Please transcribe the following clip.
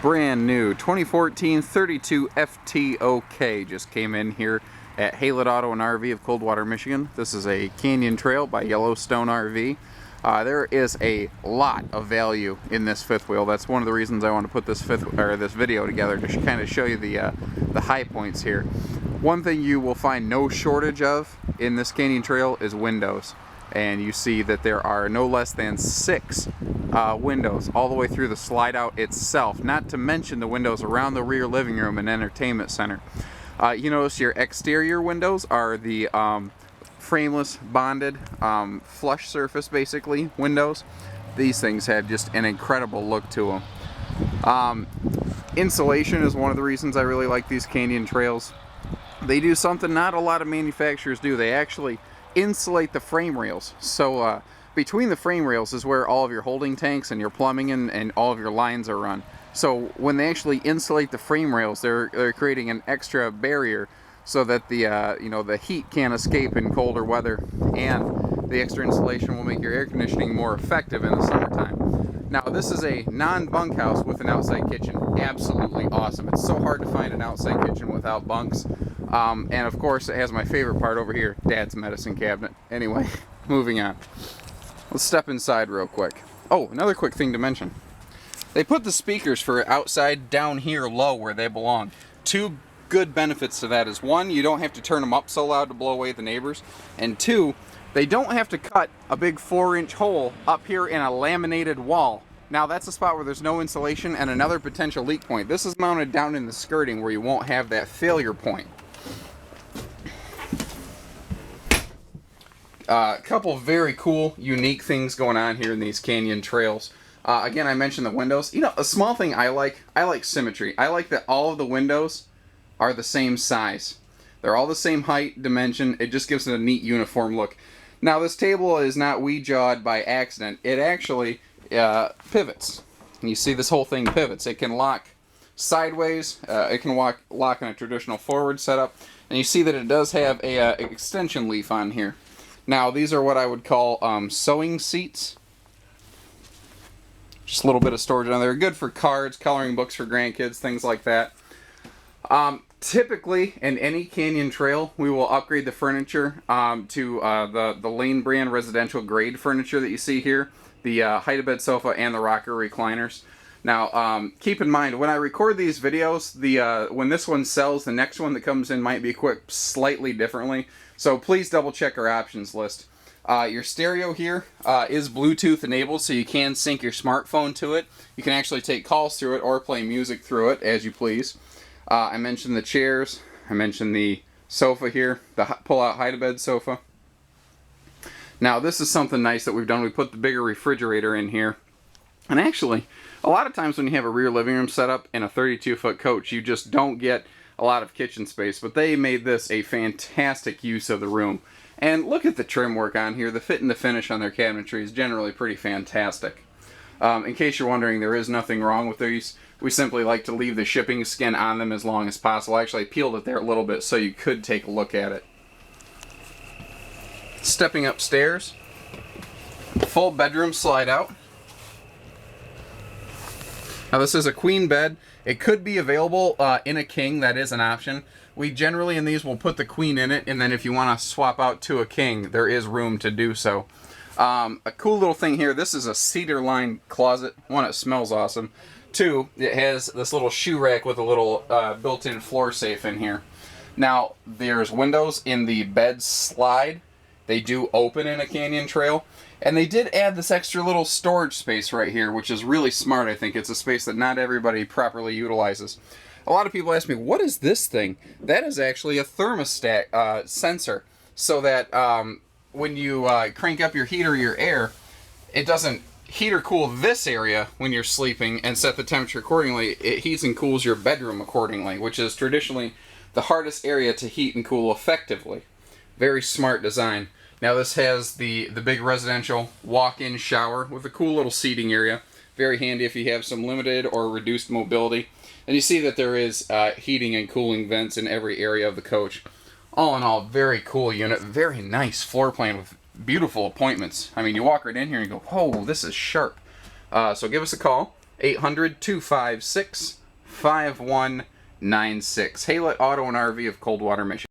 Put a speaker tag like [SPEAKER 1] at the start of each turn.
[SPEAKER 1] brand new 2014 32 FTOK just came in here at Haylett Auto and RV of Coldwater, Michigan. This is a Canyon Trail by Yellowstone RV. There is a lot of value in this fifth wheel. That's one of the reasons I want to put this video together, to kind of show you the high points here. One thing you will find no shortage of in this Canyon Trail is windows. And you see that there are no less than 6 windows all the way through the slide out itself, not to mention the windows around the rear living room and entertainment center. You notice your exterior windows are the frameless bonded flush surface basically windows. These things have just an incredible look to them. Insulation is one of the reasons I really like these Canyon Trails. They do something not a lot of manufacturers do. They actually insulate the frame rails. So between the frame rails is where all of your holding tanks and your plumbing and all of your lines are run. So when they actually insulate the frame rails, they're creating an extra barrier so that the heat can't escape in colder weather, and the extra insulation will make your air conditioning more effective in the summertime. Now this is a non-bunkhouse with an outside kitchen. Absolutely awesome. It's so hard to find an outside kitchen without bunks. And of course it has my favorite part over here, Dad's medicine cabinet. Anyway, moving on. Let's step inside real quick. Oh, another quick thing to mention. They put the speakers for outside down here low where they belong. Two good benefits to that is, one, you don't have to turn them up so loud to blow away the neighbors, and two, they don't have to cut a big 4-inch hole up here in a laminated wall. Now that's a spot where there's no insulation and another potential leak point. This is mounted down in the skirting where you won't have that failure point. A couple very cool, unique things going on here in these Canyon Trails. Again, I mentioned the windows. You know, a small thing I like symmetry. I like that all of the windows are the same size. They're all the same height, dimension. It just gives it a neat uniform look. Now this table is not wee-jawed by accident. It actually pivots. And you see this whole thing pivots. It can lock sideways. It can lock in a traditional forward setup. And you see that it does have a extension leaf on here. Now these are what I would call sewing seats. Just a little bit of storage on there. Good for cards, coloring books for grandkids, things like that. Typically, in any Canyon Trail, we will upgrade the furniture to the Lane brand residential grade furniture that you see here. The hide-a-bed sofa and the rocker recliners. Now, keep in mind, when I record these videos, when this one sells, the next one that comes in might be equipped slightly differently. So please double check our options list. Your stereo here is Bluetooth enabled, so you can sync your smartphone to it. You can actually take calls through it or play music through it, as you please. I mentioned the chairs. I mentioned the sofa here, the pull-out hide-a-bed sofa. Now, this is something nice that we've done. We put the bigger refrigerator in here. And actually, a lot of times when you have a rear living room set up in a 32-foot coach, you just don't get a lot of kitchen space. But they made this a fantastic use of the room. And look at the trim work on here. The fit and the finish on their cabinetry is generally pretty fantastic. In case you're wondering, there is nothing wrong with these. We simply like to leave the shipping skin on them as long as possible. I actually peeled it there a little bit so you could take a look at it. Stepping upstairs, full bedroom slide out. Now this is a queen bed. It could be available in a king. That is an option. We generally in these will put the queen in it, and then if you want to swap out to a king, there is room to do so. A cool little thing here, this is a cedar lined closet. One, it smells awesome. Two, it has this little shoe rack with a little built-in floor safe in here. Now, there's windows in the bed slide. They do open in a Canyon Trail. And they did add this extra little storage space right here, which is really smart, I think. It's a space that not everybody properly utilizes. A lot of people ask me, what is this thing? That is actually a thermostat sensor, so that when you crank up your heat or your air, it doesn't heat or cool this area when you're sleeping and set the temperature accordingly. It heats and cools your bedroom accordingly, which is traditionally the hardest area to heat and cool effectively. Very smart design. Now this has the big residential walk-in shower with a cool little seating area. Very handy if you have some limited or reduced mobility. And you see that there is heating and cooling vents in every area of the coach. All in all, very cool unit. Very nice floor plan with beautiful appointments. I mean, you walk right in here and you go, whoa, this is sharp. So give us a call. 800-256-5196. Haylett Auto and RV of Coldwater, Michigan.